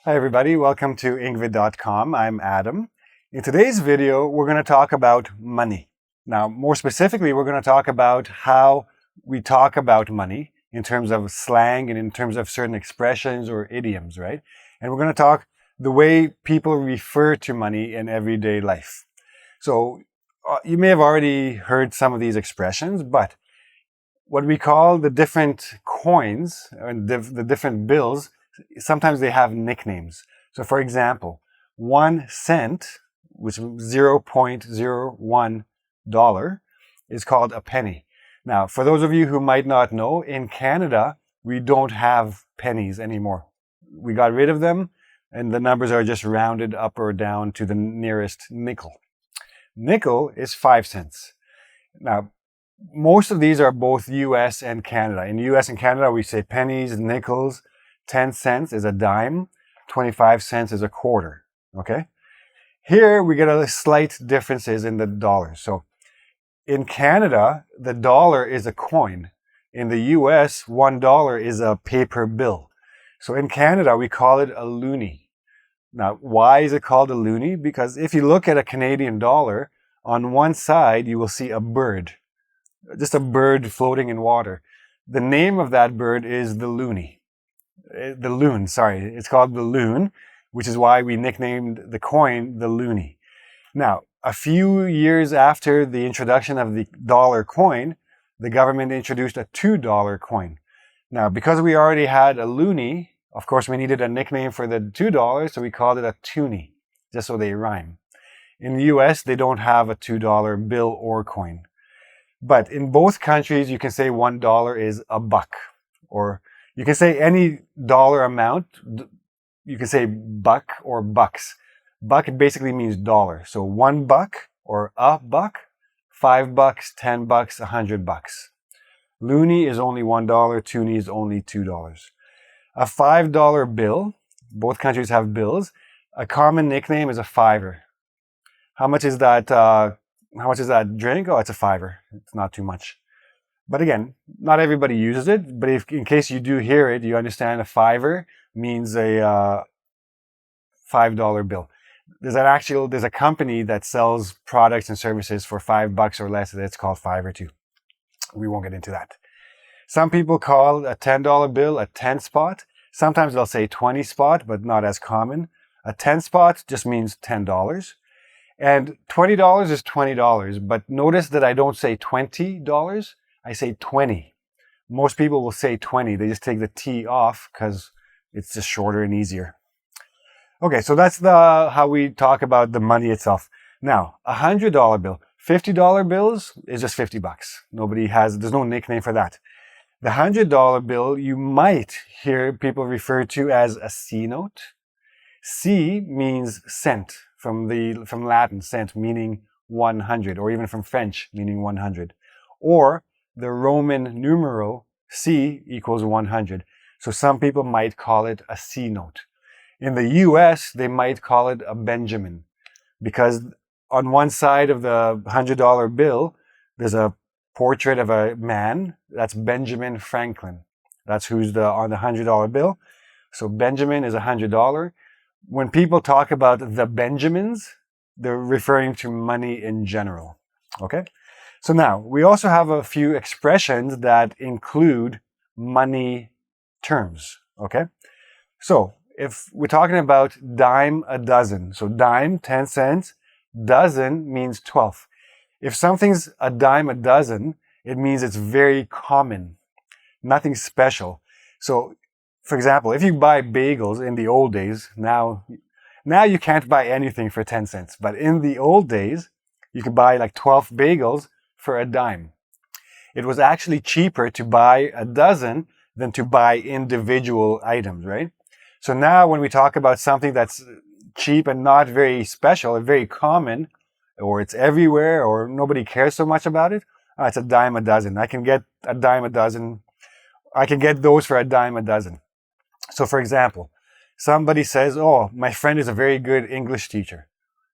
Hi everybody, welcome to engVid.com. I'm Adam. In today's video, we're going to talk about money. Now, more specifically, we're going to talk about how we talk about money in terms of slang and in terms of certain expressions or idioms, right? And we're going to talk the way people refer to money in everyday life. So, you may have already heard some of these expressions, but what we call the different coins and the different bills, sometimes they have nicknames. So for example, 1 cent, which is $0.01, is called a penny. Now, for those of you who might not know, in Canada, we don't have pennies anymore. We got rid of them, and the numbers are just rounded up or down to the nearest nickel. Nickel is 5 cents. Now, most of these are both US and Canada. In US and Canada, we say pennies, nickels. 10 cents is a dime. 25 cents is a quarter. Okay? Here, we get a slight differences in the dollars. So, in Canada, the dollar is a coin. In the US, $1 is a paper bill. So, in Canada, we call it a loonie. Now, why is it called a loonie? Because if you look at a Canadian dollar, on one side, you will see a bird. Just a bird floating in water. The name of that bird is the loon. It's called the loon, which is why we nicknamed the coin the loonie. Now, a few years after the introduction of the dollar coin, the government introduced a $2 coin. Now, because we already had a loonie, of course, we needed a nickname for the $2, so we called it a toonie, just so they rhyme. In the US, they don't have a $2 bill or coin. But in both countries, you can say $1 is a buck, or you can say any dollar amount. You can say buck or bucks. Buck basically means dollar. So $1 or a buck, $5, $10, $100. Loonie is only $1. Toonie is only $2. A $5 bill. Both countries have bills. A common nickname is a fiver. How much is that? How much is that drink? Oh, it's a fiver. It's not too much. But again, not everybody uses it. But if, in case you do hear it, you understand a fiver means a $5 bill. There's a company that sells products and services for $5 or less. It's called Fiverr too. We won't get into that. Some people call a $10 bill a 10 spot. Sometimes they'll say 20 spot, but not as common. A 10 spot just means $10. And $20 is $20, but notice that I don't say $20, I say 20. Most people will say 20. They just take the T off because it's just shorter and easier. Okay, so that's how we talk about the money itself. Now, a $100 bill. $50 bills is just $50. There's no nickname for that. The $100 bill, you might hear people refer to as a C note. C means cent. From Latin, cent, meaning 100, or even from French, meaning 100. Or the Roman numeral C equals 100. So some people might call it a C note. In the US, they might call it a Benjamin, because on one side of the $100 bill, there's a portrait of a man. That's Benjamin Franklin. That's who's on the $100 bill. So Benjamin is $100. When people talk about the Benjamins, they're referring to money in general. Okay? So now, we also have a few expressions that include money terms. Okay? So, if we're talking about dime a dozen, so dime, 10 cents, dozen means 12. If something's a dime a dozen, it means it's very common, nothing special. So, for example, if you buy bagels in the old days, now you can't buy anything for 10 cents. But in the old days, you could buy like 12 bagels for a dime. It was actually cheaper to buy a dozen than to buy individual items, right? So now when we talk about something that's cheap and not very special and very common, or it's everywhere, or nobody cares so much about it, it's a dime a dozen. I can get a dime a dozen. I can get those for a dime a dozen. So for example, somebody says, oh, my friend is a very good English teacher.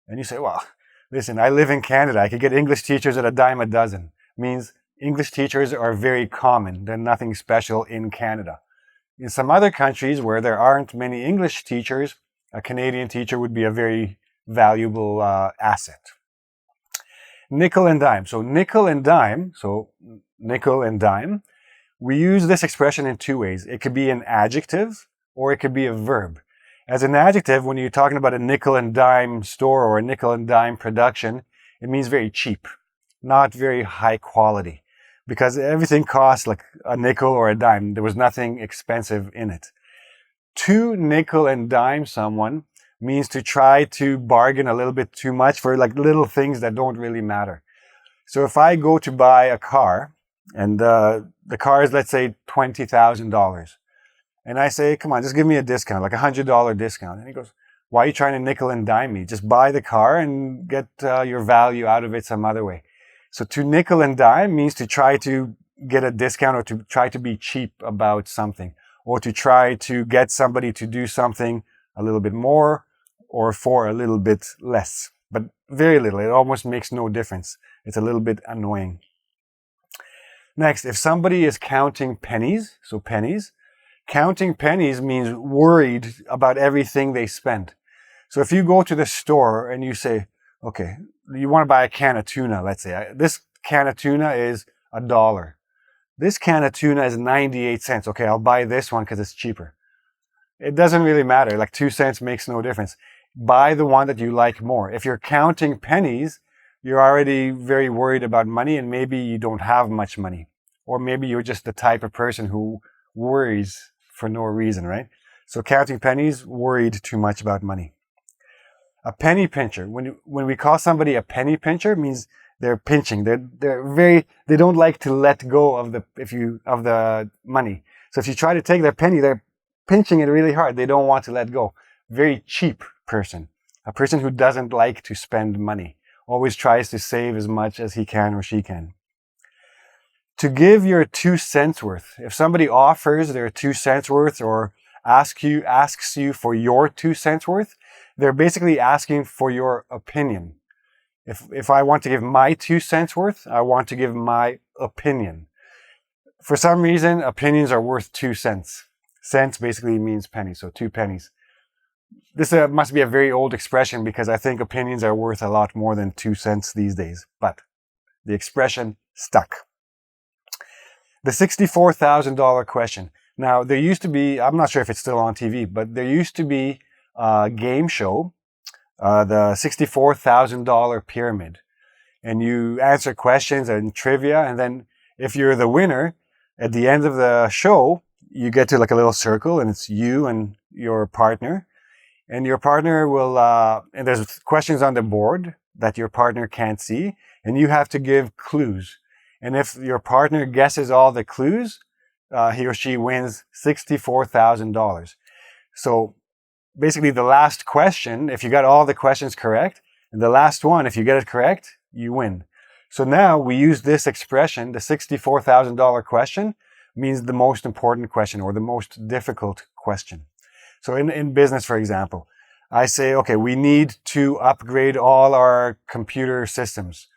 And you say, well, listen, I live in Canada. I could get English teachers at a dime a dozen. Means English teachers are very common. They're nothing special in Canada. In some other countries where there aren't many English teachers, a Canadian teacher would be a very valuable asset. Nickel and dime. So nickel and dime, we use this expression in two ways. It could be an adjective or it could be a verb. As an adjective, when you're talking about a nickel and dime store or a nickel and dime production, it means very cheap, not very high quality, because everything costs like a nickel or a dime. There was nothing expensive in it. To nickel and dime someone means to try to bargain a little bit too much for like little things that don't really matter. So if I go to buy a car and the car is, let's say, $20,000, and I say, come on, just give me a discount, like $100 discount. And he goes, why are you trying to nickel and dime me? Just buy the car and get your value out of it some other way. So to nickel and dime means to try to get a discount or to try to be cheap about something, or to try to get somebody to do something a little bit more or for a little bit less, but very little. It almost makes no difference. It's a little bit annoying. Next, if somebody is counting pennies, so pennies, counting pennies means worried about everything they spend. So if you go to the store and you say, okay, you want to buy a can of tuna, let's say. This can of tuna is $1. This can of tuna is 98 cents. Okay, I'll buy this one because it's cheaper. It doesn't really matter. Like 2 cents makes no difference. Buy the one that you like more. If you're counting pennies, you're already very worried about money, and maybe you don't have much money. Or maybe you're just the type of person who worries for no reason, right? So counting pennies, worried too much about money. A penny pincher. When we call somebody a penny pincher, it means they're pinching. They don't like to let go of the money. So if you try to take their penny, they're pinching it really hard. They don't want to let go. Very cheap person. A person who doesn't like to spend money. Always tries to save as much as he can or she can. To give your 2 cents worth. If somebody offers their 2 cents worth or asks you for your 2 cents worth, they're basically asking for your opinion. If I want to give my 2 cents worth, I want to give my opinion. For some reason, opinions are worth 2 cents. Cents basically means pennies, so 2 pennies. This must be a very old expression because I think opinions are worth a lot more than 2 cents these days. But the expression stuck. The $64,000 question. Now, there used to be, I'm not sure if it's still on TV, but there used to be a game show, the $64,000 pyramid. And you answer questions and trivia, and then if you're the winner, at the end of the show, you get to like a little circle, and it's you and your partner. And your partner will, and there's questions on the board that your partner can't see, and you have to give clues. And if your partner guesses all the clues, he or she wins $64,000. So basically the last question, if you got all the questions correct, and the last one, if you get it correct, you win. So now we use this expression, the $64,000 question means the most important question or the most difficult question. So in business, for example, I say, okay, we need to upgrade all our computer systems.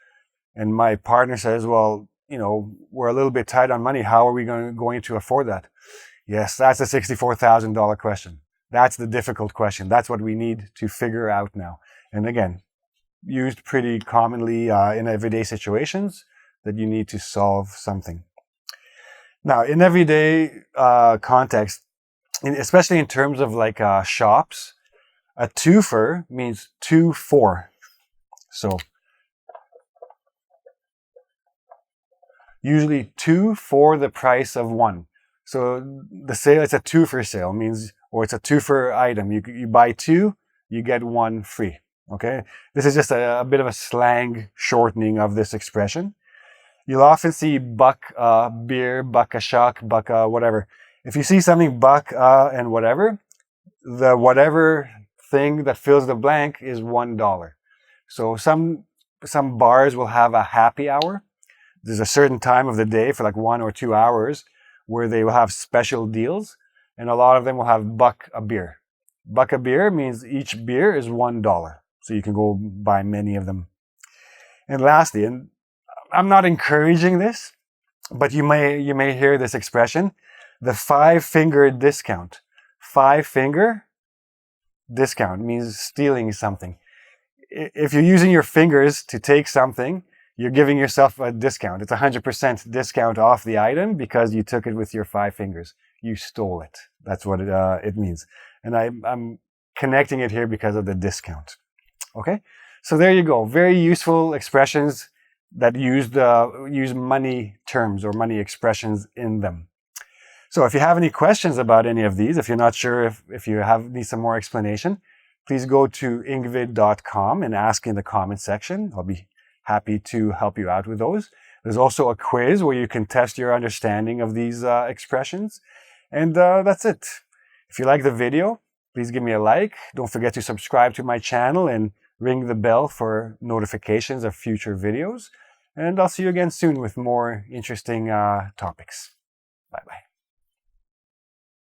And my partner says, well, we're a little bit tight on money. How are we going to afford that? Yes, that's a $64,000 question. That's the difficult question. That's what we need to figure out now. And again, used pretty commonly in everyday situations that you need to solve something. Now, in everyday context, especially in terms of like shops, a twofer means 2 for. So usually 2 for the price of 1. So the sale, it's a twofer sale, means, or it's a twofer item. You buy 2, you get 1 free. Okay, this is just a bit of a slang shortening of this expression. You'll often see buck beer, buck a shuck, buck whatever. If you see something buck and whatever, the whatever thing that fills the blank is $1. So some bars will have a happy hour. There's a certain time of the day for like 1 or 2 hours where they will have special deals, and a lot of them will have buck a beer. Buck a beer means each beer is $1. So you can go buy many of them. And lastly, and I'm not encouraging this, but you may hear this expression, the 5-finger discount. 5-finger discount means stealing something. If you're using your fingers to take something, you're giving yourself a discount. It's 100% discount off the item because you took it with your 5 fingers. You stole it. That's what it means. And I'm connecting it here because of the discount. Okay? So there you go. Very useful expressions that use money terms or money expressions in them. So if you have any questions about any of these, if you're not sure if you need some more explanation, please go to engvid.com and ask in the comment section. I'll be happy to help you out with those. There's also a quiz where you can test your understanding of these expressions. And that's it. If you like the video, please give me a like. Don't forget to subscribe to my channel and ring the bell for notifications of future videos. And I'll see you again soon with more interesting topics. Bye-bye.